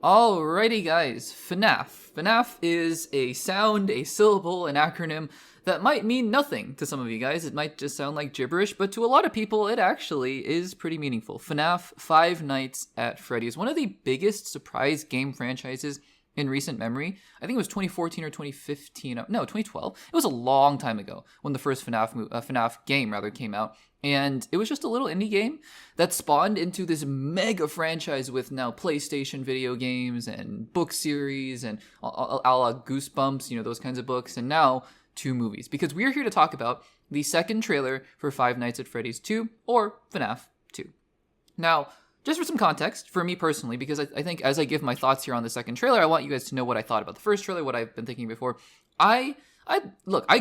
Alrighty, guys. FNAF. FNAF is a sound, a syllable, an acronym that might mean nothing to some of you guys. It might just sound like gibberish, but to a lot of people, it actually is pretty meaningful. FNAF, Five Nights at Freddy's, one of the biggest surprise game franchises in recent memory. I think it was 2014 or 2015. No, 2012. It was a long time ago when the first FNAF game came out. And it was just a little indie game that spawned into this mega franchise with now PlayStation video games and book series and a la Goosebumps, those kinds of books, and now 2 movies. Because we are here to talk about the second trailer for Five Nights at Freddy's 2, or FNAF 2. Now, just for some context, for me personally, because I think as I give my thoughts here on the second trailer, I want you guys to know what I thought about the first trailer, what I've been thinking before. I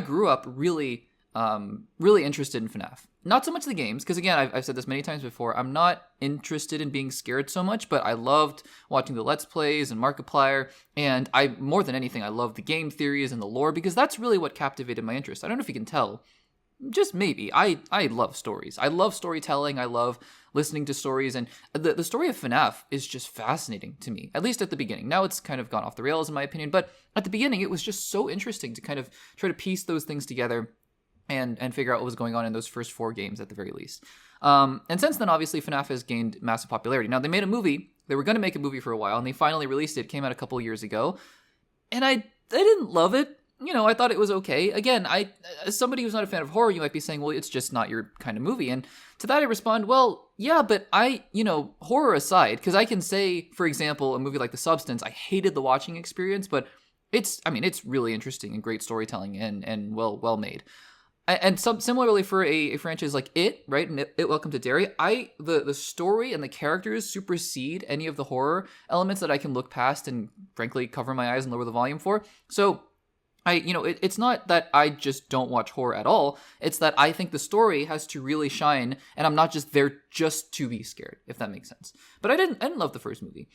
grew up really interested in FNAF. Not so much the games, because again, I've said this many times before, I'm not interested in being scared so much, but I loved watching the Let's Plays and Markiplier, and more than anything, I loved the game theories and the lore, because that's really what captivated my interest. I don't know if you can tell, just maybe, I love stories. I love storytelling, I love listening to stories, and the story of FNAF is just fascinating to me, at least at the beginning. Now it's kind of gone off the rails in my opinion, but at the beginning it was just so interesting to kind of try to piece those things together and figure out what was going on in those first 4 games at the very least. And since then, obviously, FNAF has gained massive popularity. Now, they made a movie. They were going to make a movie for a while, and they finally released it. It came out a couple years ago. And I didn't love it. I thought it was okay. Again, as somebody who's not a fan of horror, you might be saying, well, it's just not your kind of movie. And to that I respond, well, yeah, but horror aside, because I can say, for example, a movie like The Substance, I hated the watching experience, but it's really interesting and great storytelling and well made. And similarly for a franchise like It, right, and It Welcome to Derry, the story and the characters supersede any of the horror elements that I can look past and frankly cover my eyes and lower the volume for. So it's not that I just don't watch horror at all. It's that I think the story has to really shine, and I'm not just there just to be scared, if that makes sense. But I didn't love the first movie.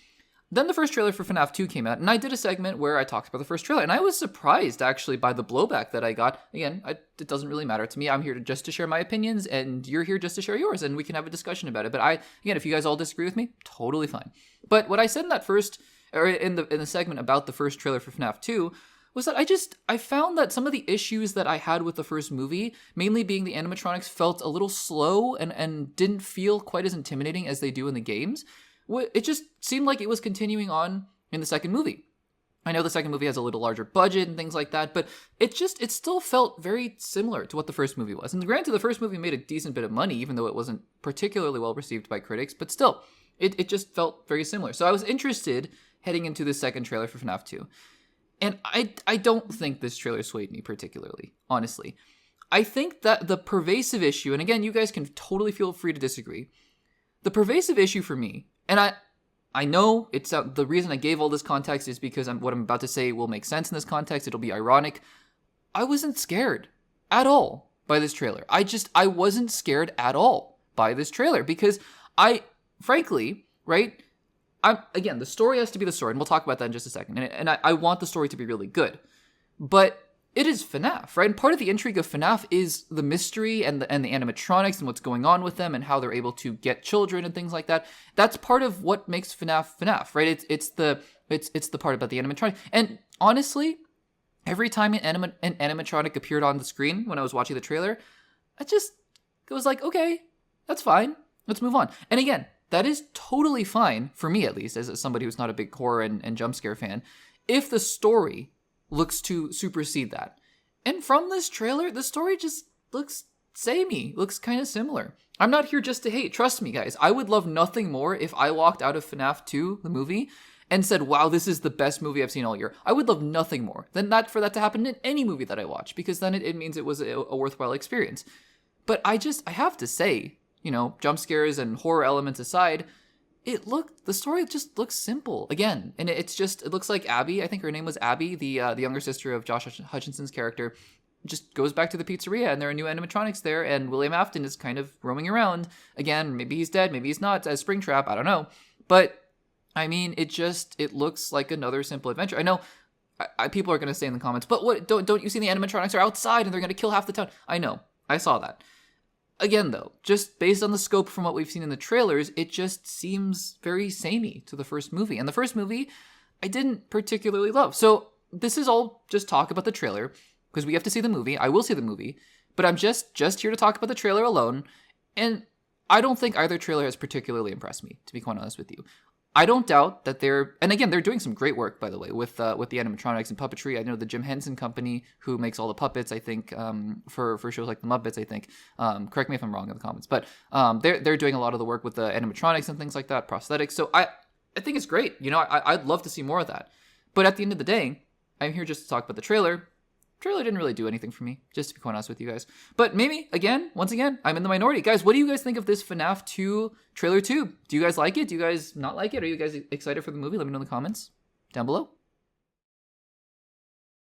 Then the first trailer for FNAF 2 came out, and I did a segment where I talked about the first trailer, and I was surprised, actually, by the blowback that I got. Again, it doesn't really matter to me. I'm here just to share my opinions, and you're here just to share yours, and we can have a discussion about it. But if you guys all disagree with me, totally fine. But what I said in that in the segment about the first trailer for FNAF 2 was that I found that some of the issues that I had with the first movie, mainly being the animatronics, felt a little slow and didn't feel quite as intimidating as they do in the games. It just seemed like it was continuing on in the second movie. I know the second movie has a little larger budget and things like that, but it still felt very similar to what the first movie was. And granted, the first movie made a decent bit of money, even though it wasn't particularly well received by critics, but still, it just felt very similar. So I was interested heading into the second trailer for FNAF 2. And I don't think this trailer swayed me particularly, honestly. I think that the pervasive issue, and again, you guys can totally feel free to disagree, the pervasive issue for me, and I know the reason I gave all this context is because what I'm about to say will make sense in this context. It'll be ironic. I wasn't scared at all by this trailer. I wasn't scared at all by this trailer because frankly, right? Again, the story has to be the story, and we'll talk about that in just a second. And I want the story to be really good, but it is FNAF, right? And part of the intrigue of FNAF is the mystery and the animatronics and what's going on with them and how they're able to get children and things like that. That's part of what makes FNAF, right? It's the part about the animatronic. And honestly, every time an animatronic appeared on the screen when I was watching the trailer, it was like, okay, that's fine. Let's move on. And again, that is totally fine, for me at least, as somebody who's not a big horror and jump scare fan, if the story looks to supersede that. And from this trailer, the story just looks samey, looks kind of similar. I'm not here just to hate. Trust me, guys. I would love nothing more if I walked out of FNAF 2, the movie, and said, wow, this is the best movie I've seen all year. I would love nothing more than that for that to happen in any movie that I watch, because then it means it was a worthwhile experience. But I have to say, jump scares and horror elements aside, the story just looks simple again. And it looks like Abby, I think her name was Abby, the younger sister of Josh Hutchinson's character, just goes back to the pizzeria and there are new animatronics there. And William Afton is kind of roaming around again. Maybe he's dead, maybe he's not, as Springtrap, I don't know. But it looks like another simple adventure. I know people are going to say in the comments, but what, don't you see the animatronics are outside and they're going to kill half the town? I know. I saw that. Again, though, just based on the scope from what we've seen in the trailers, it just seems very samey to the first movie. And the first movie, I didn't particularly love. So this is all just talk about the trailer, because we have to see the movie. I will see the movie, but I'm just here to talk about the trailer alone. And I don't think either trailer has particularly impressed me, to be quite honest with you. I don't doubt that they're doing some great work, by the way, with the animatronics and puppetry. I know the Jim Henson Company, who makes all the puppets, I think, for shows like the Muppets, I think. Correct me if I'm wrong in the comments, but they're doing a lot of the work with the animatronics and things like that, prosthetics. So I think it's great. You know, I'd love to see more of that. But at the end of the day, I'm here just to talk about the trailer. Trailer didn't really do anything for me, just to be quite honest with you guys. But maybe, once again, I'm in the minority. Guys, what do you guys think of this FNAF 2 trailer 2? Do you guys like it? Do you guys not like it? Are you guys excited for the movie? Let me know in the comments down below.